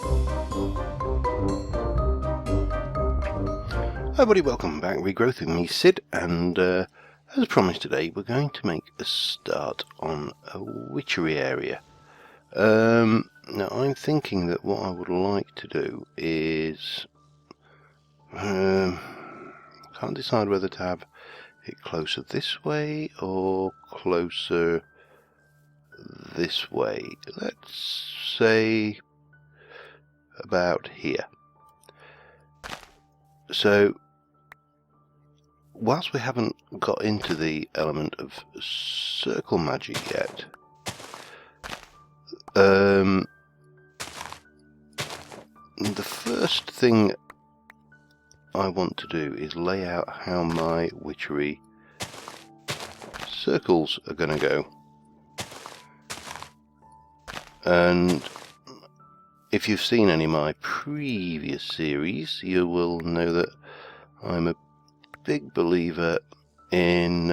Hi everybody, welcome back. Regrowth with me, Sid, and as promised today, we're going to make a start on a Witchery area. Now I'm thinking that what I would like to do is, can't decide whether to have it closer this way or closer this way. Let's say about here. So, whilst we haven't got into the element of circle magic yet, the first thing I want to do is lay out how my Witchery circles are going to go. And if you've seen any of my previous series, you will know that I'm a big believer in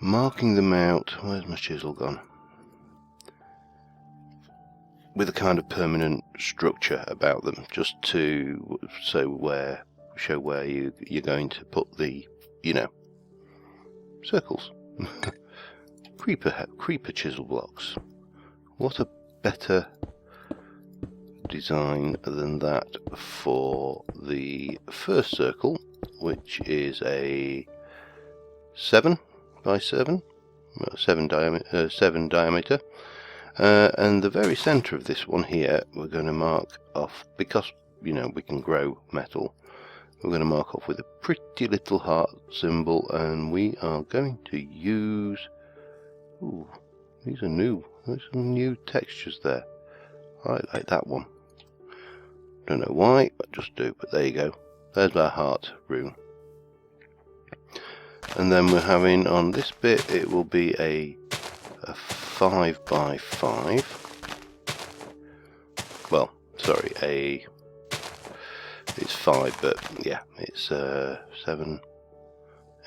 marking them out. Where's my chisel gone? With a kind of permanent structure about them, just to show where you're going to put the, circles. creeper chisel blocks. What a better design than that for the first circle, which is a 7 by 7, 7 diameter, and the very center of this one here we're going to mark off, because we can grow metal. We're going to mark off with a pretty little heart symbol, and we are going to use, these are new. There's some new textures there. I like that one. Don't know why, but just do. But there you go. There's our heart rune. And then we're having on this bit, it will be a 5 by 5. Well, sorry, it's 5, but yeah, it's 7,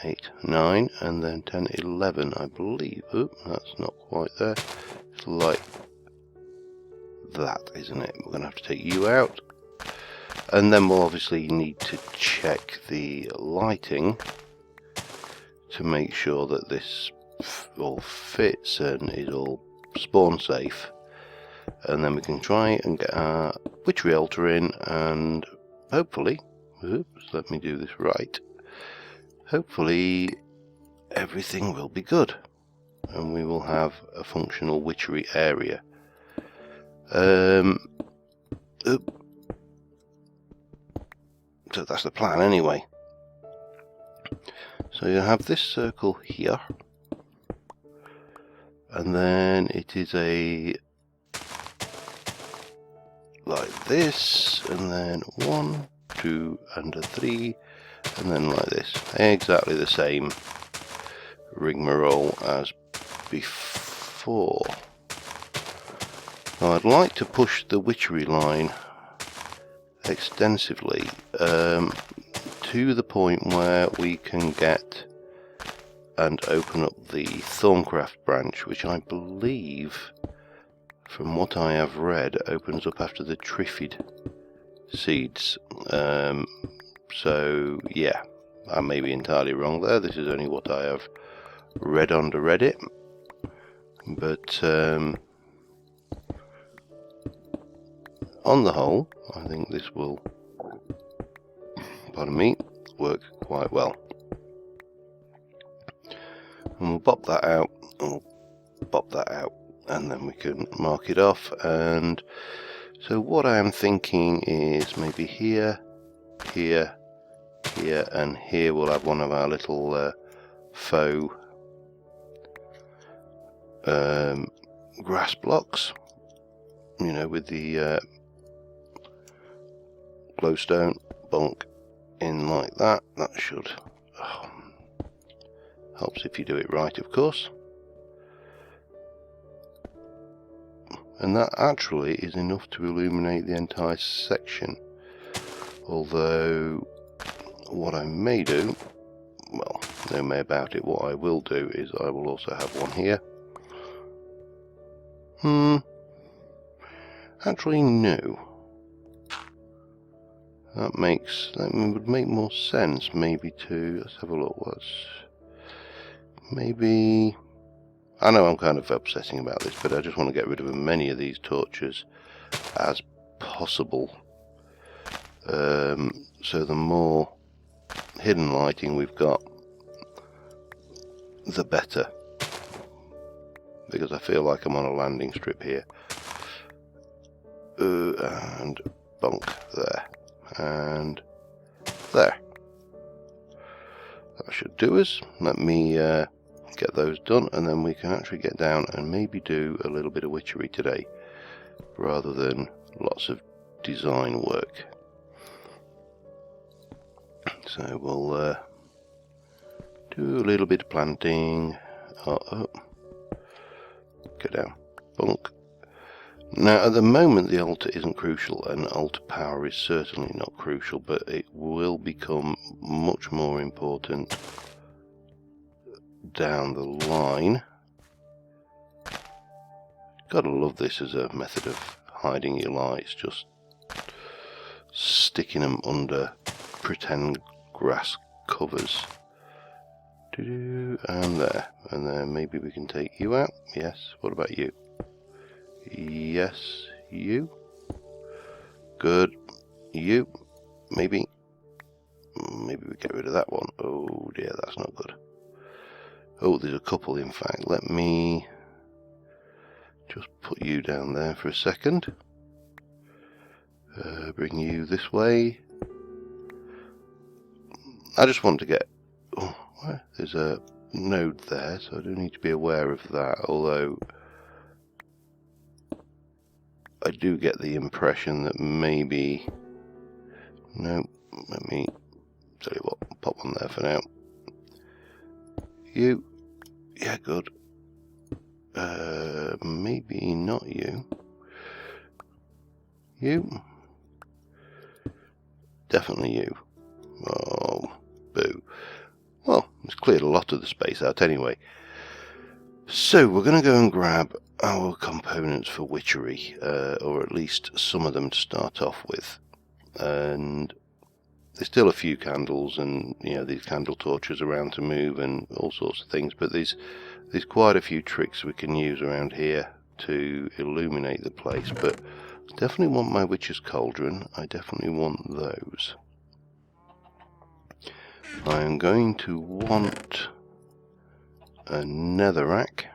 8, 9, and then 10, 11, I believe. Oh, that's not quite there. It's like that, isn't it? We're going to have to take you out. And then we'll obviously need to check the lighting to make sure that this all fits and is all spawn safe. And then we can try and get our Witchery altar in, and hopefully, let me do this right. Hopefully everything will be good and we will have a functional Witchery area. So that's the plan anyway. So you have this circle here, and then it is a like this, and then 1, 2, and a 3, and then like this. Exactly the same rigmarole as before. Now I'd like to push the Witchery line extensively to the point where we can get and open up the Thorncraft branch, which I believe, from what I have read, opens up after the Triffid seeds. So yeah, I may be entirely wrong there. This is only what I have read on the Reddit, but on the whole, I think this will, pardon me, work quite well. And we'll pop that out, and then we can mark it off. And so what I am thinking is maybe here, here, here, and here we'll have one of our little faux grass blocks, with the glowstone bunk in like that. That should helps if you do it right, of course. And that actually is enough to illuminate the entire section. Although what I may do, well, no may about it, what I will do is I will also have one here. Actually, no. That would make more sense, maybe to, let's have a look, maybe, I know I'm kind of obsessing about this, but I just want to get rid of as many of these torches as possible. So the more hidden lighting we've got, the better. Because I feel like I'm on a landing strip here. And bunk there. And there. That should do us. Let me get those done, and then we can actually get down and maybe do a little bit of witchery today, rather than lots of design work. So we'll do a little bit of planting. Go down. Bunk. Now at the moment the altar isn't crucial, and altar power is certainly not crucial, but it will become much more important down the line. Gotta love this as a method of hiding your lights, just sticking them under pretend grass covers. And there, and then maybe we can take you out. Yes, what about you? Yes, you. Good. You. Maybe we get rid of that one. Oh dear, that's not good. Oh, there's a couple in fact. Let me just put you down there for a second. Bring you this way. I just want to get... Oh, there's a node there, so I do need to be aware of that, although I do get the impression that maybe... No, let me tell you what, pop one there for now. You. Yeah, good. Maybe not you. You. Definitely you. Oh, boo. Well, it's cleared a lot of the space out anyway. So we're going to go and grab our components for witchery, or at least some of them to start off with. And there's still a few candles and, you know, these candle torches around to move and all sorts of things, but there's quite a few tricks we can use around here to illuminate the place. But I definitely want my witch's cauldron. I definitely want those. I am going to want a netherrack,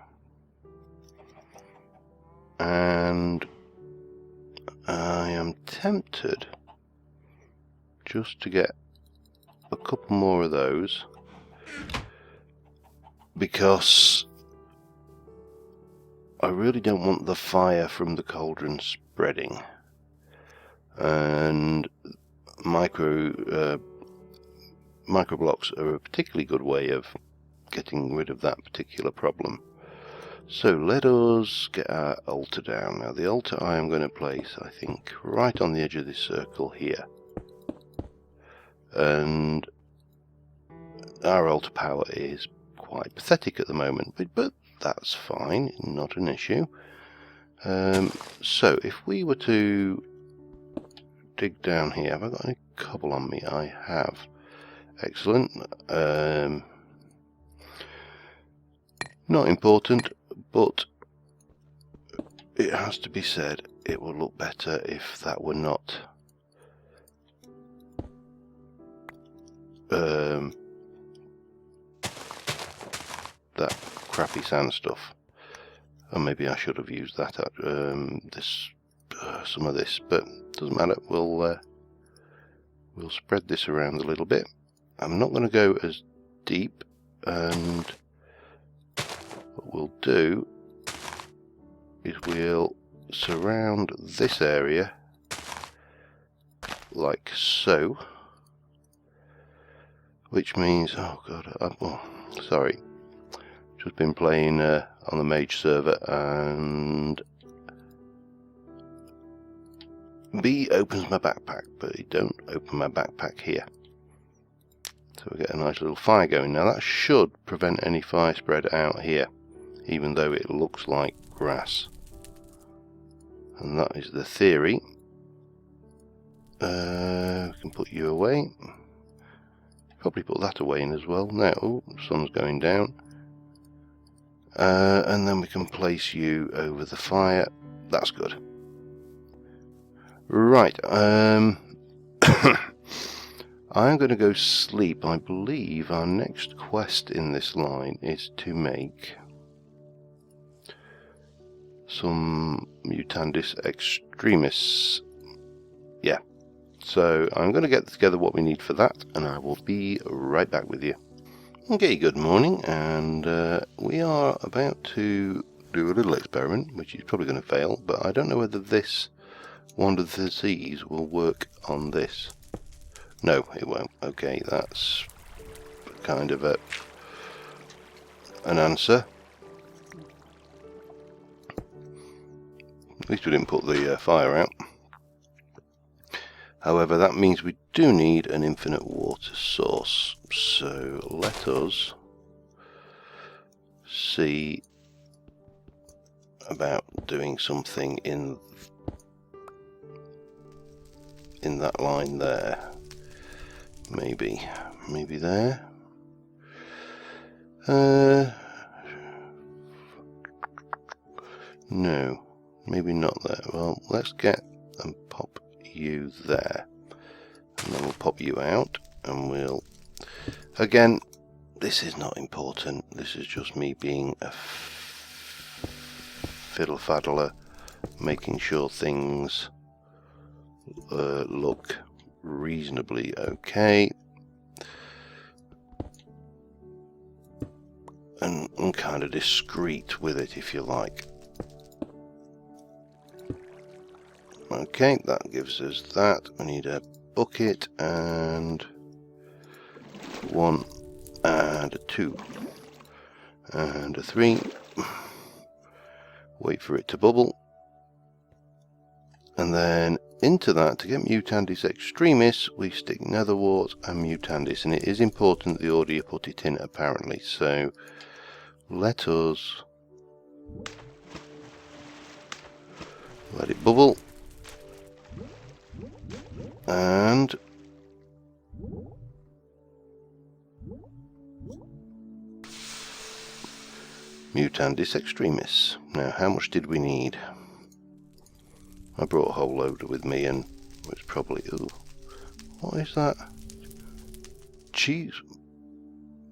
and I am tempted just to get a couple more of those, because I really don't want the fire from the cauldron spreading, and micro blocks are a particularly good way of getting rid of that particular problem. So let us get our altar down. Now the altar I am going to place, I think, right on the edge of this circle here. And our altar power is quite pathetic at the moment, but that's fine, not an issue. So if we were to dig down here, have I got any cobble on me? I have. Excellent. Not important, but it has to be said, it would look better if that were not that crappy sand stuff. And maybe I should have used that at some of this, but doesn't matter. We'll spread this around a little bit. I'm not going to go as deep, and what we'll do is we'll surround this area like so, which means, oh god, sorry, just been playing on the mage server, and B opens my backpack, but it don't open my backpack here. So we get a nice little fire going. Now that should prevent any fire spread out here, even though it looks like grass. And that is the theory. We can put you away. Probably put that away in as well. Now, oh, sun's going down. And then we can place you over the fire. That's good. Right. I'm going to go sleep. I believe our next quest in this line is to make some mutandis extremis. Yeah. So I'm going to get together what we need for that, and I will be right back with you. Okay, good morning, and we are about to do a little experiment, which is probably going to fail, but I don't know whether this wand of disease will work on this. No, it won't. Okay, that's kind of an answer. At least we didn't put the fire out. However, that means we do need an infinite water source. So let us see about doing something in that line there. Maybe there. No, maybe not there. Well, let's get and pop you there, and then we'll pop you out, and we'll, again, this is not important, this is just me being a fiddle-faddler, making sure things look reasonably okay, and kind of discreet with it, if you like. Okay, that gives us that. We need a bucket and 1 and a 2 and a 3. Wait for it to bubble. And then into that, to get mutandis extremis, we stick netherwort and mutandis. And it is important the order you put it in, apparently. So let us let it bubble. And mutandis extremis. Now, how much did we need? I brought a whole load with me, and it's probably, ooh, what is that? Cheese?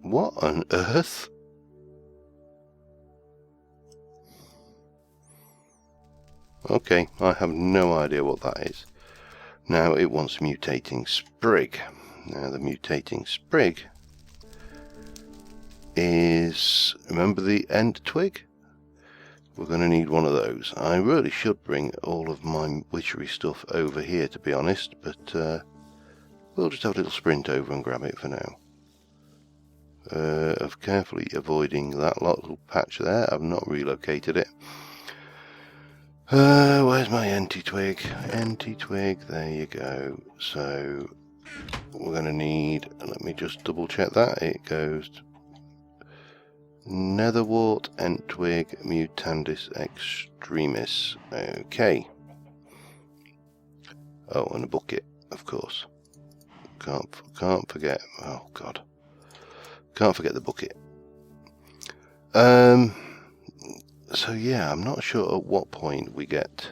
What on earth? Okay, I have no idea what that is. Now it wants mutating sprig. Now the mutating sprig is, remember the end twig? We're going to need one of those. I really should bring all of my witchery stuff over here, to be honest, but we'll just have a little sprint over and grab it for now. Of carefully avoiding that little patch there. I've not relocated it. Where's my anti-twig? Anti-twig, there you go. So we're going to need, let me just double check that. It goes netherwort, entwig, mutandis extremis. Okay. Oh, and a bucket, of course. Can't forget. Oh God. Can't forget the bucket. So yeah, I'm not sure at what point we get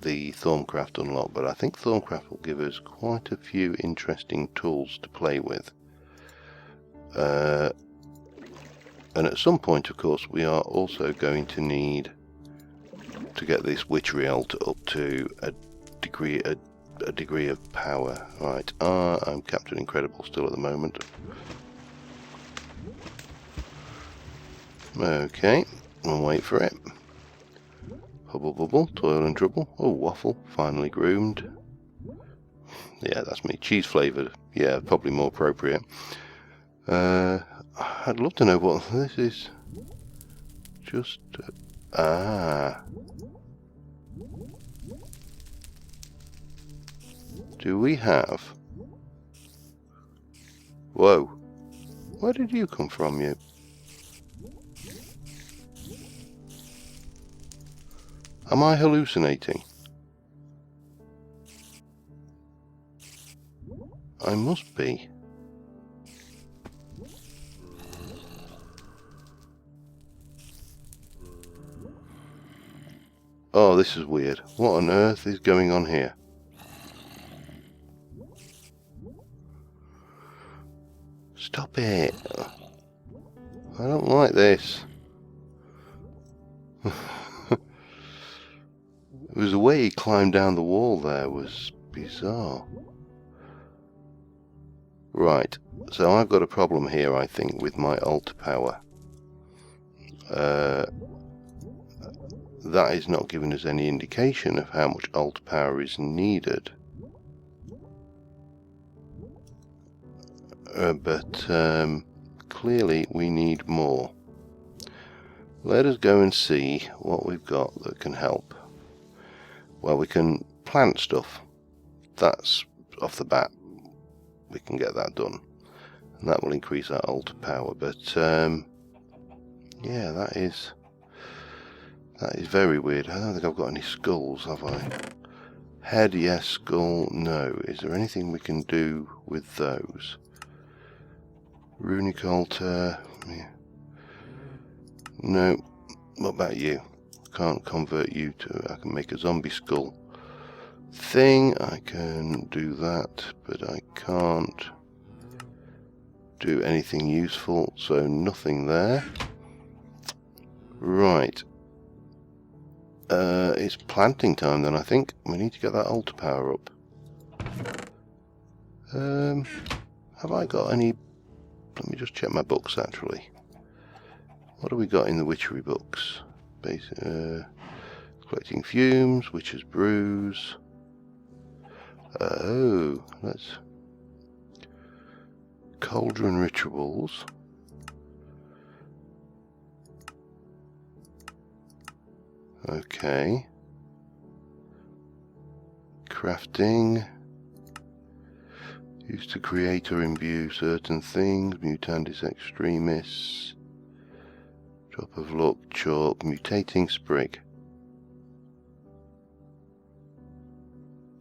the Thorncraft unlocked, but I think Thorncraft will give us quite a few interesting tools to play with. And at some point, of course, we are also going to need to get this Witchery altar up to a degree of power. Right, I'm Captain Incredible still at the moment. Okay. We'll wait for it. Hubble bubble, toil and trouble. Oh, waffle, finally groomed. Yeah, that's me. Cheese flavoured. Yeah, probably more appropriate. I'd love to know what this is. Just do we have? Whoa! Where did you come from, you? Am I hallucinating? I must be. Oh, this is weird. What on earth is going on here? Stop it. I don't like this. It was the way he climbed down the wall there was bizarre. Right, so I've got a problem here, I think, with my altar power. That is not giving us any indication of how much altar power is needed. But clearly we need more. Let us go and see what we've got that can help. Well, we can plant stuff. That's off the bat. We can get that done. And that will increase our altar power. But yeah, that is very weird. I don't think I've got any skulls, have I? Head, yes. Skull, no. Is there anything we can do with those? Runic altar, yeah. No. What about you? Can't convert you to... I can make a zombie skull thing. I can do that, but I can't do anything useful, so nothing there. Right. It's planting time then, I think. We need to get that altar power up. Have I got any... Let me just check my books, actually. What have we got in the Witchery books? Collecting fumes, Witcher's brews. Oh, let's... Cauldron rituals. Okay. Crafting. Used to create or imbue certain things. Mutandis extremis. Drop of luck, chalk, mutating sprig.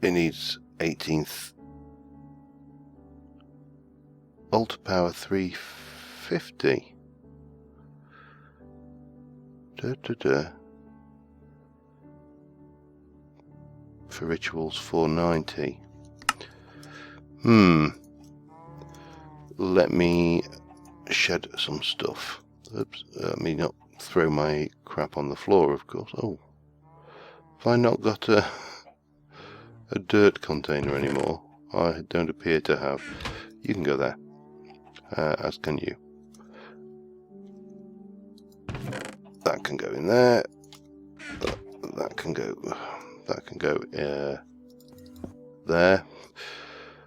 It needs 18th. Altar power 350. For rituals 490. Let me shed some stuff. Oops, let me not throw my crap on the floor, of course. Oh, have I not got a dirt container anymore? I don't appear to have. You can go there, as can you. That can go in there. That can go. That can go there.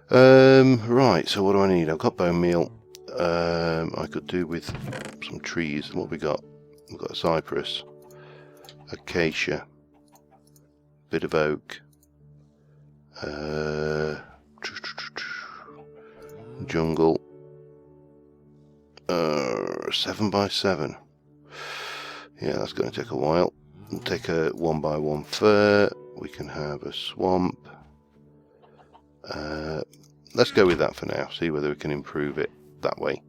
Right. So what do I need? I've got bone meal. I could do with some trees. What have we got? We've got a cypress, acacia, bit of oak, jungle, 7x7. Yeah, that's going to take a while. We'll take a 1x1 fir. We can have a swamp. Let's go with that for now. See whether we can improve it that way.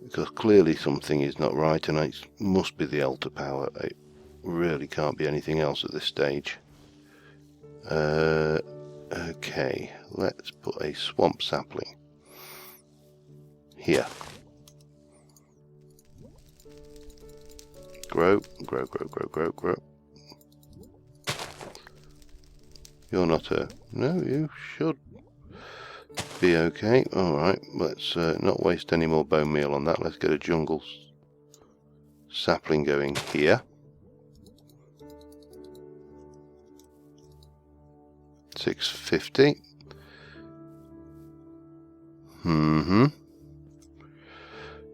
Because clearly something is not right, and it must be the altar power. It really can't be anything else at this stage. Okay, let's put a swamp sapling here. Grow, grow, grow, grow, grow, grow. You're not a... No, you should be okay. Alright, let's not waste any more bone meal on that. Let's get a jungle sapling going here. $6.50. I'm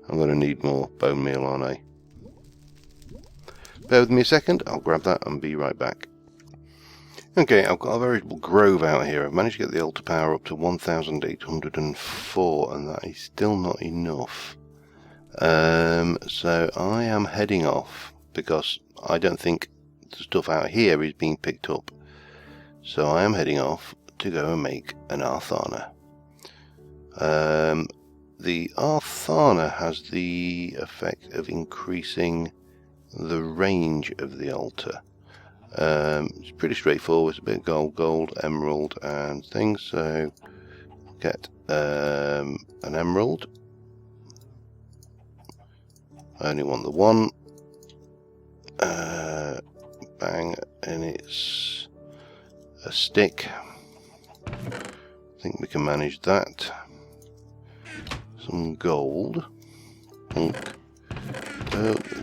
going to need more bone meal, aren't I? Bear with me a second. I'll grab that and be right back. Okay, I've got a veritable grove out here. I've managed to get the altar power up to 1,804, and that is still not enough. So I am heading off, because I don't think the stuff out here is being picked up. So I am heading off to go and make an Arthana. The Arthana has the effect of increasing the range of the altar. It's pretty straightforward. It's a bit of gold, emerald and things. So get an emerald. I only want the one. Bang, and it's a stick. I think we can manage that. Some gold. Oh,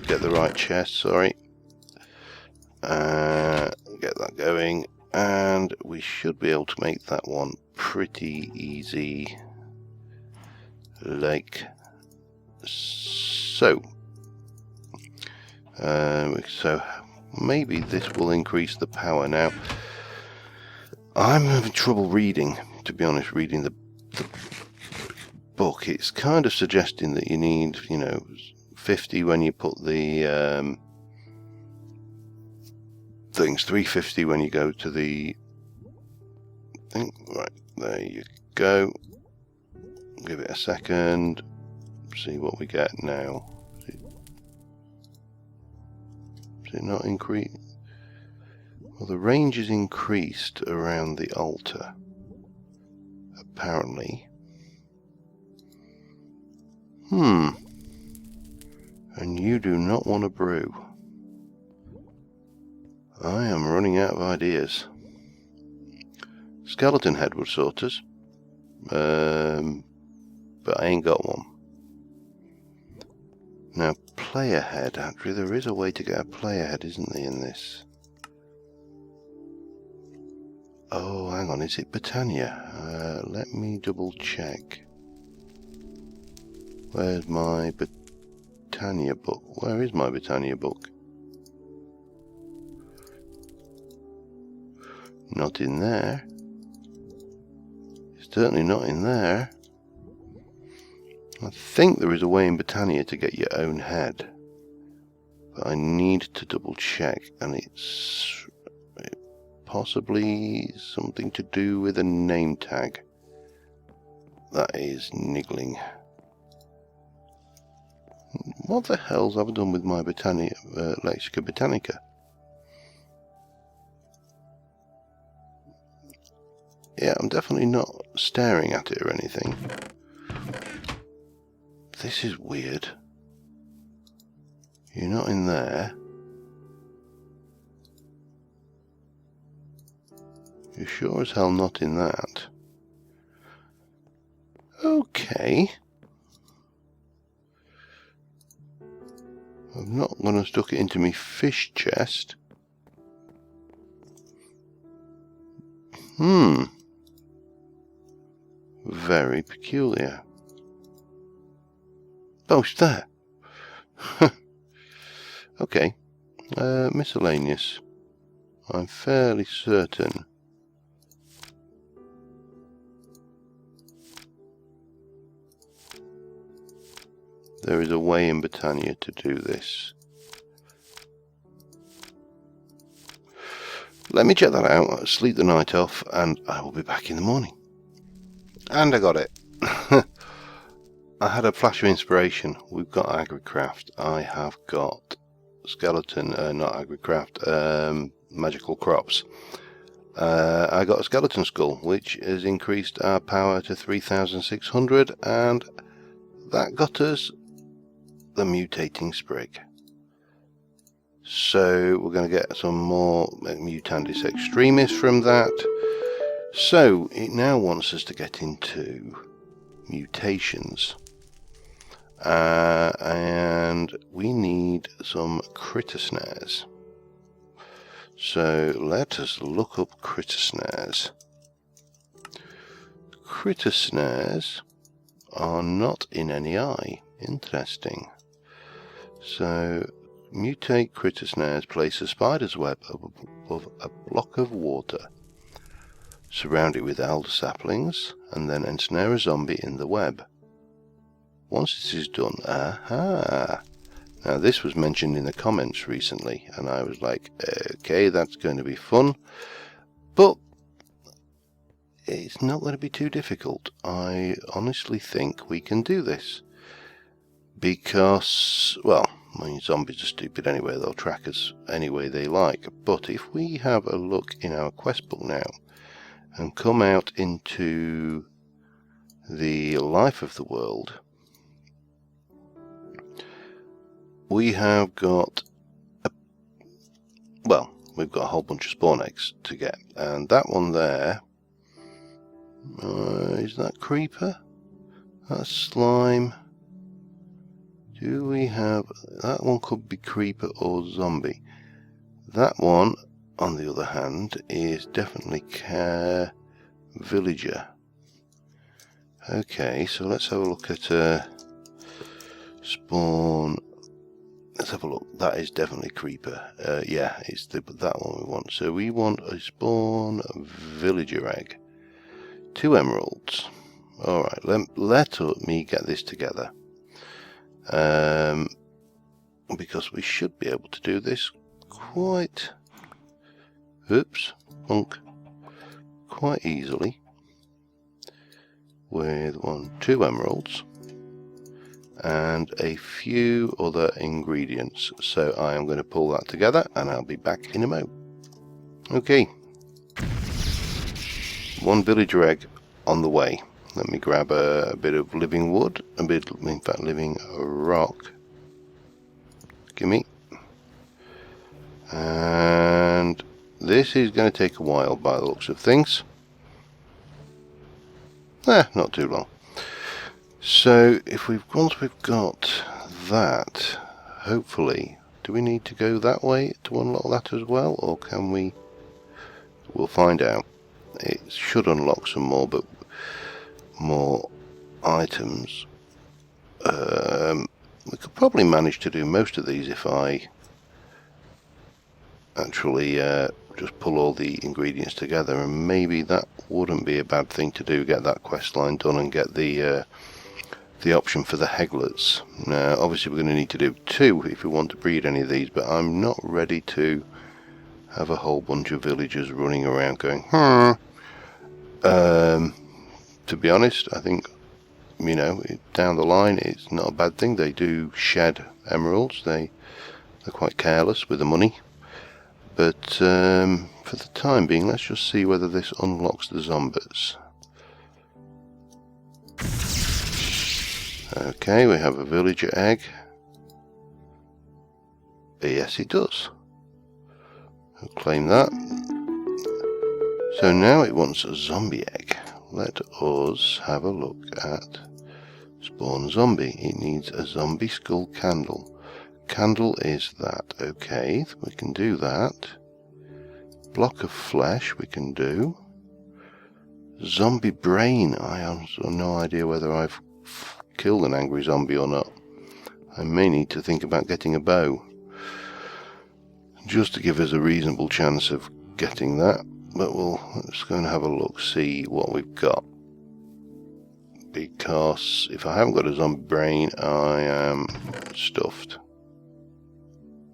get the right chest, sorry. Get that going, and we should be able to make that one pretty easy, like so. So maybe this will increase the power. Now, I'm having trouble reading, to be honest, reading the book. It's kind of suggesting that you need, 50 when you put the things, 350 when you go to the thing. Right, there you go. Give it a second. See what we get now. Is it not increased? Well, the range is increased around the altar, apparently. And you do not want to brew. I am running out of ideas. Skeleton head would sort us. But I ain't got one. Now, player head, actually, there is a way to get a player head, isn't there, in this? Oh, hang on, is it Britannia? Let me double check. Where's my Britannia book? Where is my Britannia book? Not in there. It's certainly not in there. I think there is a way in Britannia to get your own head, but I need to double check, and it's possibly something to do with a name tag. That is niggling. What the hell's have I done with my Britannia, Lexica Britannica? Yeah, I'm definitely not staring at it or anything. This is weird. You're not in there. You're sure as hell not in that. Okay. I'm not going to stuck it into me fish chest. Very peculiar. Oh, it's there. Okay. Miscellaneous. I'm fairly certain. There is a way in Britannia to do this. Let me check that out, sleep the night off, and I will be back in the morning. And I got it. I had a flash of inspiration. We've got Agricraft. I have got skeleton, not Agricraft, magical crops. I got a skeleton skull, which has increased our power to 3,600, and that got us the mutating sprig. So we're going to get some more Mutandis extremis from that. So it now wants us to get into mutations. And we need some critter snares. So let us look up critter snares. Critter snares are not in any eye. Interesting. So mutate critter snares, place a spider's web above a block of water. Surround it with elder saplings and then ensnare a zombie in the web. Once this is done, aha! Now this was mentioned in the comments recently, and I was like, okay, that's going to be fun, but it's not going to be too difficult. I honestly think we can do this. Because, well, I mean, zombies are stupid anyway, they'll track us any way they like. But if we have a look in our quest book now, and come out into the life of the world, we have got we've got a whole bunch of spawn eggs to get, and that one there, is that creeper? That's slime. Do we have, that one could be creeper or zombie. That one, on the other hand, is definitely villager. Okay, so let's have a look at spawn. Let's have a look. That is definitely creeper. Yeah, it's that one we want. So we want a spawn villager egg. 2 emeralds. Alright, let me get this together. Because we should be able to do this quite easily with 2 emeralds and a few other ingredients. So I am going to pull that together and I'll be back in a mo. Okay, 1 villager egg on the way. Let me grab a bit of living wood, in fact living rock. Gimme. And this is going to take a while by the looks of things. Not too long. So once we've got that, hopefully, do we need to go that way to unlock that as well, or can we? We'll find out. It should unlock some more, but more items. We could probably manage to do most of these if I actually just pull all the ingredients together, and maybe that wouldn't be a bad thing to do. Get that quest line done and get the option for the Hegglets. Now, obviously, we're going to need to do 2 if we want to breed any of these, but I'm not ready to have a whole bunch of villagers running around going, to be honest, I think, you know, down the line it's not a bad thing. They do shed emeralds. They're quite careless with the money. But for the time being, let's just see whether this unlocks the zombies. Okay, we have a villager egg. Yes, it does. I'll claim that. So now it wants a zombie egg. Let us have a look at spawn zombie. It needs a zombie skull candle. Candle is that. Okay, we can do that. Block of flesh we can do. Zombie brain. I have no idea whether I've killed an angry zombie or not. I may need to think about getting a bow, just to give us a reasonable chance of getting that. But let's go and have a look, see what we've got. Because if I haven't got a zombie brain, I am stuffed.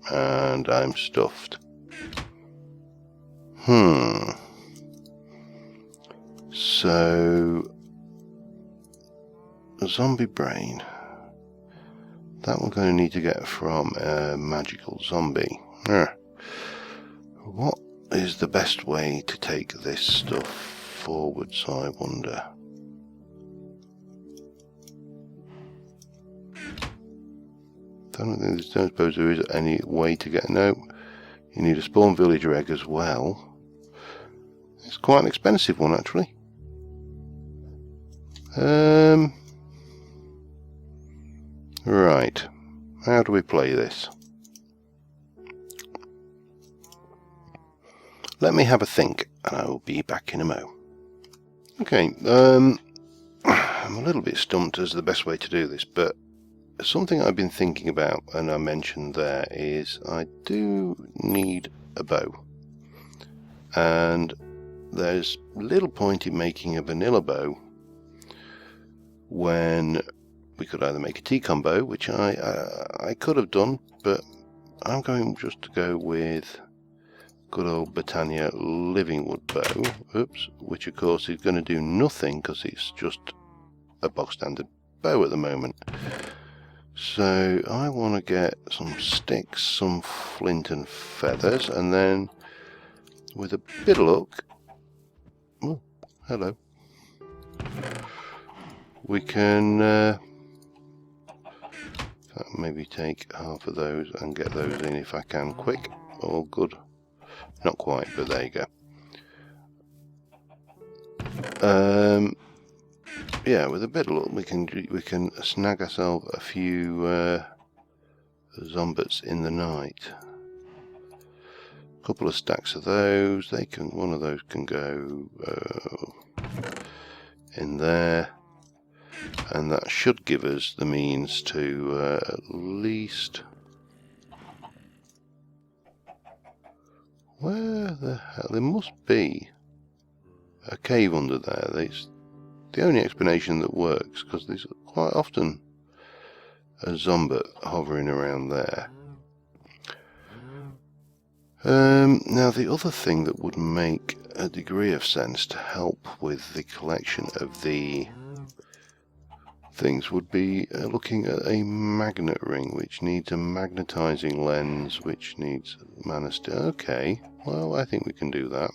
And I'm stuffed. So, a zombie brain. That we're going to need to get from a magical zombie. What is the best way to take this stuff forwards, I wonder? Don't suppose there is any way to get. No, you need a spawn villager egg as well. It's quite an expensive one, actually. Right, how do we play this? Let me have a think, and I will be back in a mo. Okay, I'm a little bit stumped as the best way to do this, but something I've been thinking about, and I mentioned there, is I do need a bow. And there's little point in making a vanilla bow when we could either make a T-con bow, which I could have done, but I'm going just to go with good old Britannia living wood bow. Oops, which of course is going to do nothing because it's just a box standard bow at the moment. So I want to get some sticks, some flint and feathers, and then with a bit of luck, oh, hello, we can maybe take half of those and get those in if I can quick. Oh, good. Not quite, but there you go. Yeah, with a bit of luck, we can snag ourselves a few zombies in the night. A couple of stacks of those. One of those can go in there, and that should give us the means to at least. Where the hell? There must be a cave under there. It's the only explanation that works, because there's quite often a zombie hovering around there. Now the other thing that would make a degree of sense to help with the collection of the things would be looking at a magnet ring, which needs a magnetizing lens, which needs mana steel. Okay, well, I think we can do that.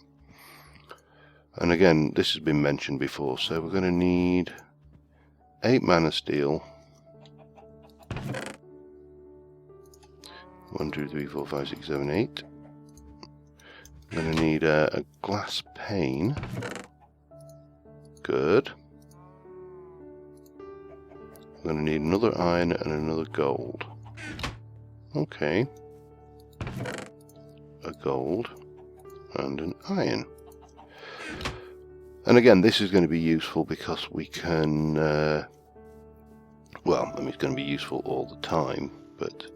And again, this has been mentioned before, so we're going to need 8 mana steel. 1, 2, 3, 4, 5, 6, 7, 8. I'm going to need a glass pane. Good. I'm going to need another iron and another gold. Okay. A gold and an iron. And again, this is going to be useful because we can, well, I mean, it's going to be useful all the time, but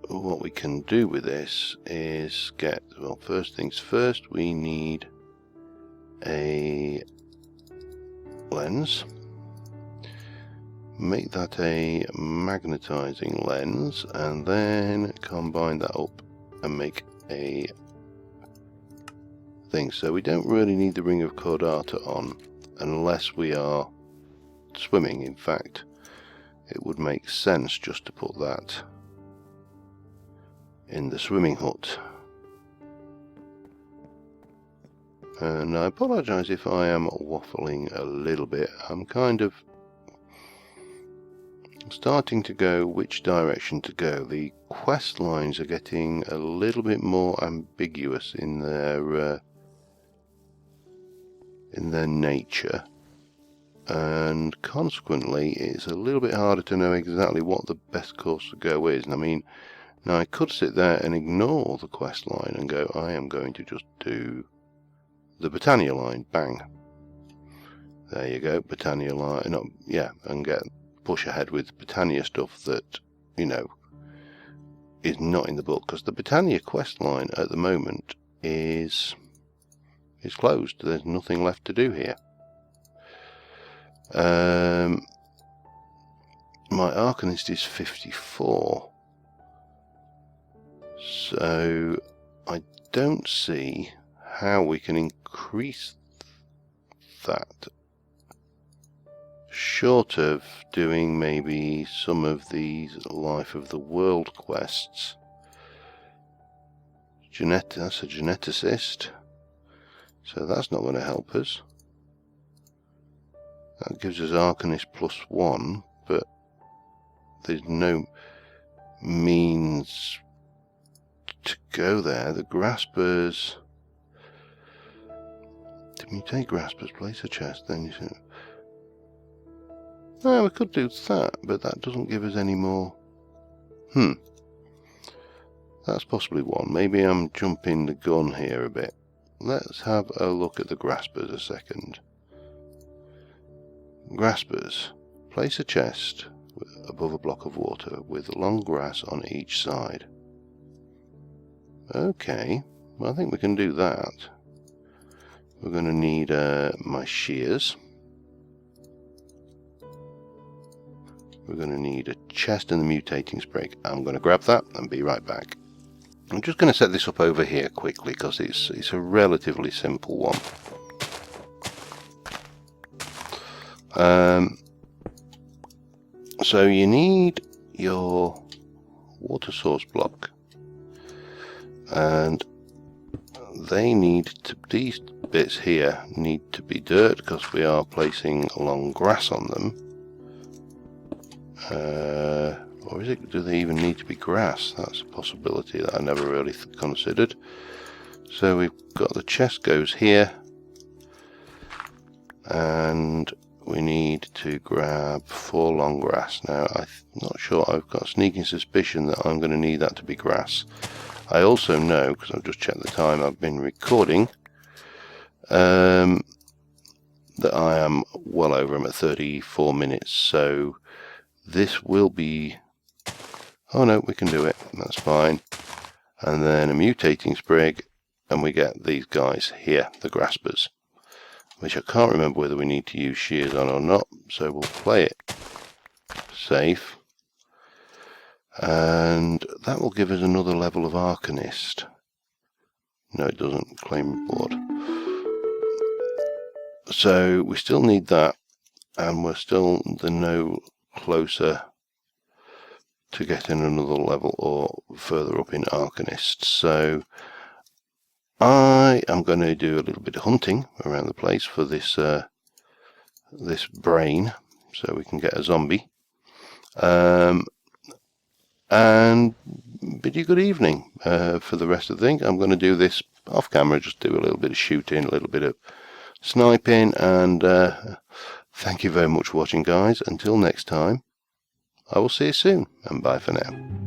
what we can do with this is get, well, first things first, we need a lens. Make that a magnetizing lens, and then combine that up and make a thing. So we don't really need the Ring of Cordata on unless we are swimming. In fact, it would make sense just to put that in the swimming hut. And I apologise if I am waffling a little bit. I'm kind of starting to go which direction to go. The quest lines are getting a little bit more ambiguous in their nature, and consequently it's a little bit harder to know exactly what the best course to go is. And I mean, now I could sit there and ignore the quest line and go, I am going to just do the Britannia line, bang, there you go, Britannia line, no, yeah, and push ahead with Britannia stuff that, you know, is not in the book, because the Britannia quest line at the moment is closed. There's nothing left to do here. My Arcanist is 54, so I don't see how we can increase that, short of doing maybe some of these Life of the World quests. That's a geneticist, so that's not going to help us. That gives us Arcanist +1, but there's no means to go there. The Graspers, to mutate Graspers, place a chest, then you see. No, we could do that, but that doesn't give us any more. That's possibly one. Maybe I'm jumping the gun here a bit. Let's have a look at the Graspers a second. Graspers. Place a chest above a block of water with long grass on each side. Okay, well, I think we can do that. We're going to need my shears. We're going to need a chest and the mutating spray. I'm going to grab that and be right back. I'm just going to set this up over here quickly because it's a relatively simple one. So you need your water source block, and these bits here need to be dirt because we are placing long grass on them. Or do they even need to be grass? That's a possibility that I never really considered. So we've got the chest goes here, and we need to grab 4 long grass. Now I'm not sure, I've got a sneaking suspicion that I'm going to need that to be grass. I also know, because I've just checked the time I've been recording, that I am well over, I'm at 34 minutes, so this will be, oh no, we can do it, that's fine. And then a mutating sprig, and we get these guys here, the graspers, which I can't remember whether we need to use shears on or not, so we'll play it safe. And that will give us another level of Arcanist. No, it doesn't. Claim board. So we still need that, and we're still no closer to getting another level or further up in Arcanist. So I am going to do a little bit of hunting around the place for this this brain, so we can get a zombie. And bid you good evening for the rest of the thing. I'm going to do this off camera, just do a little bit of shooting, a little bit of sniping, and thank you very much for watching, guys. Until next time, I will see you soon, and bye for now.